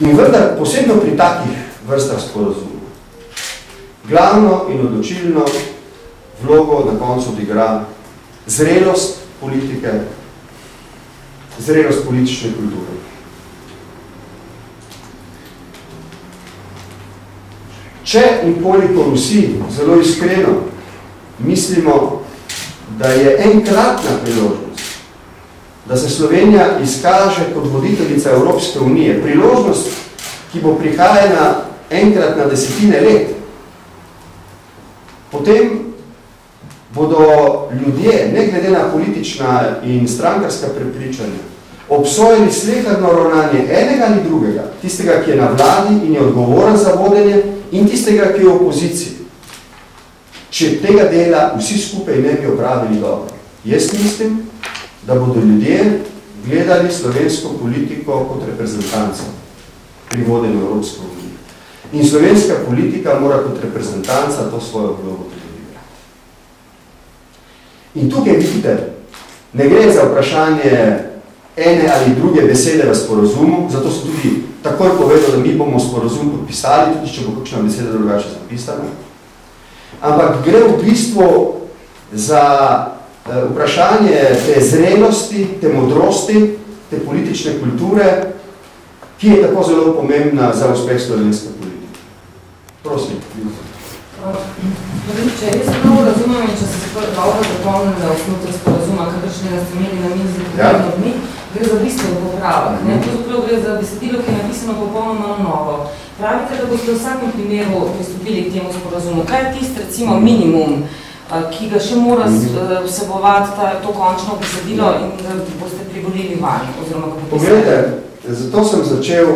In vendar, posebno pri takih vrstah sporazumov, glavno in odločilno vlogo na koncu odigra zrelost politike, zrelost politične kulture. Če in koliko vsi zelo iskreno mislimo, da je enkratna priložnost, da se Slovenija izkaže kot voditeljica Evropske unije, priložnost, ki bo prihajena enkrat na desetine let, potem bodo ljudje, ne glede na politična in strankarska prepričanja, obsojili sleherno ravnanje enega ali drugega, tistega, ki je na vladi in je odgovoren za vodenje, in tistega, ki je v opoziciji. Če tega dela vsi skupaj ne bi opravili dobro. Jaz mislim, da bodo ljudje gledali slovensko politiko kot reprezentanco pri vodenju Evropske unije. In slovenska politika mora kot reprezentanca to svojo vlogo pridobiva. In tukaj vidite, ne gre za vprašanje ene ali druge besede v sporazumu, zato so tudi takoj povedal, da mi bomo sporazum podpisali, tudi če bo kakšna beseda drugače zapisana. Ampak gre v bistvu za vprašanje te zrelosti, te modrosti, te politične kulture, ki je tako zelo pomembna za uspeh slovenske politike. Prosim. Če res prav razumem in če se dobro zapomnim za osnutek sporazuma, kakršnega ste imeli na mizi pred dni, gre za bistven popravek. Pravzaprav gre za besedilo, ki je napisano popolnoma novo. Pravite, da boste v vsakem primeru pristopili k temu sporazumu. Kaj je tist, recimo, minimum, ki ga še mora vsebovati to končno besedilo in da boste privolili vanj? Pogledajte, zato sem začel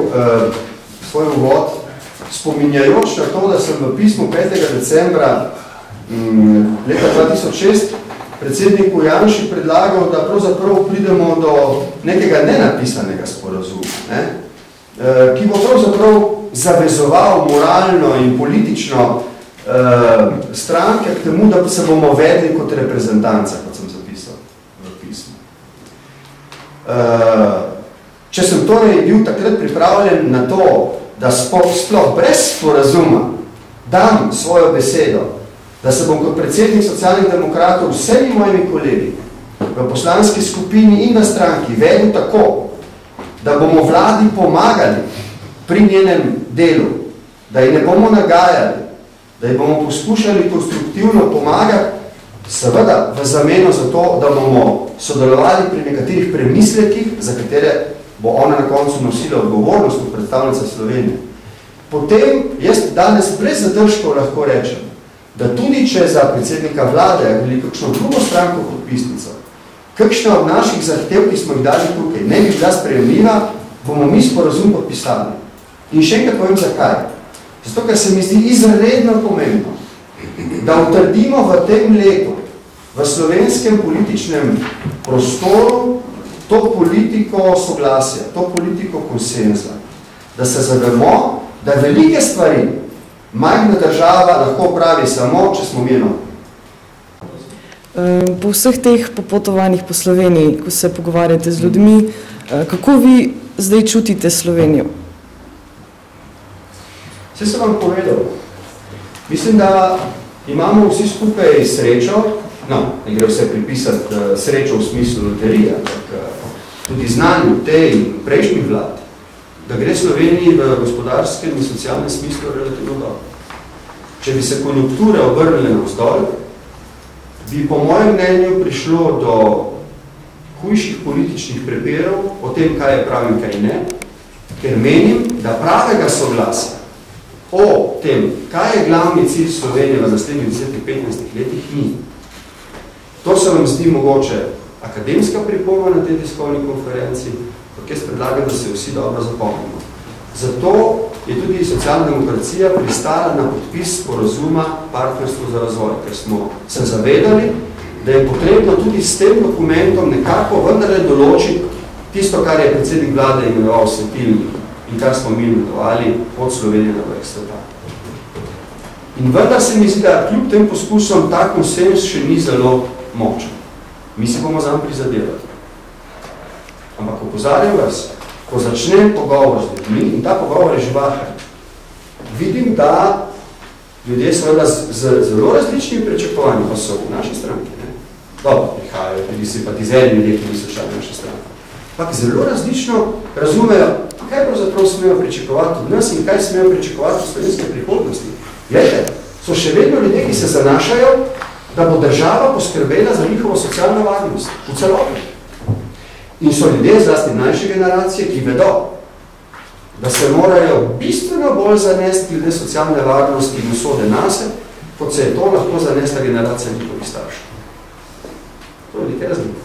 svoj uvod spominjajoč na to, da sem v pismu 5. decembra leta 2006 predsedniku Janši predlagal, da pravzaprav pridemo do nekega nenapisanega sporazuma, ki bo pravzaprav zavezoval moralno in politično stranke k temu, da se bomo vedli kot reprezentanca, kot sem zapisal v pismu. Če sem torej bil takrat pripravljen na to, da sploh brez sporazuma dam svojo besedo, da se bom kot predsednik Socialnih demokratov vsemi mojimi kolegi v poslanski skupini in v stranki vedel tako, da bomo vladi pomagali pri njenem delu, da ji ne bomo nagajali, da ji bomo poskušali konstruktivno pomagati, seveda v zameno za to, da bomo sodelovali pri nekaterih premislekih, za katere bo ona na koncu nosila odgovornost kot predstavnica Slovenije. Potem jaz danes brez zadržkov lahko rečem, da tudi če za predsednika vlade ali kakšno drugo stranko podpisnico, kakšna od naših zahtev, ki smo jih dali tukaj, ne bi bila sprejemljiva, bomo mi sporazum podpisali. In še enkrat povem zakaj. Zato, ker se mi zdi izredno pomembno, da utrdimo v tem letu v slovenskem političnem prostoru to politiko soglasja, to politiko konsenza, da se zavemo, da velike stvari majhna država lahko pravi samo, če smo mirno. Po vseh teh popotovanjih po Sloveniji, ko se pogovarjate z ljudmi, kako vi zdaj čutite Slovenijo? Vse sem vam povedal. Mislim, da imamo vsi skupaj srečo, no, ne gre vse pripisati srečo v smislu loterije, ampak tudi znanju te in prejšnjih vlad, da gre Sloveniji v gospodarskem in socialnem smislu relativno dobro. Če bi se konjunkture obrnile navzdol, bi po mojem mnenju prišlo do hujših političnih prepirov o tem, kaj je prav in kaj ne, ker menim, da pravega soglasja o tem, kaj je glavni cilj Slovenije v naslednjih 10-15 letih, ni. To se vam zdi mogoče akademska pripomba na tej tiskovni konferenci, kot jaz predlagam, da se vsi dobro zapomnimo. Zato je tudi socialna demokracija pristala na podpis sporazuma Partnerstvo za razvoj, ker smo se zavedali, da je potrebno tudi s tem dokumentom nekako vendarle določiti tisto, kar je predsednik vlade imenoval svetilnik in kar smo mi imenovali od Slovenije na vrh sveta. In vendar se mi zdi, da kljub tem poskusom ta konsens še ni zelo močen. Mi se bomo zanj prizadevati. Ampak opozarjam vas, ko začnem pogovor z ljudmi, in ta pogovor je živahen, vidim, da ljudje seveda z zelo različnimi pričakovanji, pa so v naši stranki. Dobro, prihajajo tudi simpatizerji ljudje, ki niso člani naše stranke. Ampak zelo različno razumejo, kaj pravzaprav smejo pričakovati od nas in kaj smejo pričakovati v slovenske prihodnosti. Glejte, so še vedno ljudje, ki se zanašajo, da bo država poskrbela za njihovo socialno varnost v celoti. In so ljudje, zlasti mlajše generacije, ki vedo, da se morajo bistveno bolj zanesti glede socialne varnosti in usode nase, kot se je to lahko zanesla generacija njihovih staršev. To je velike razlike.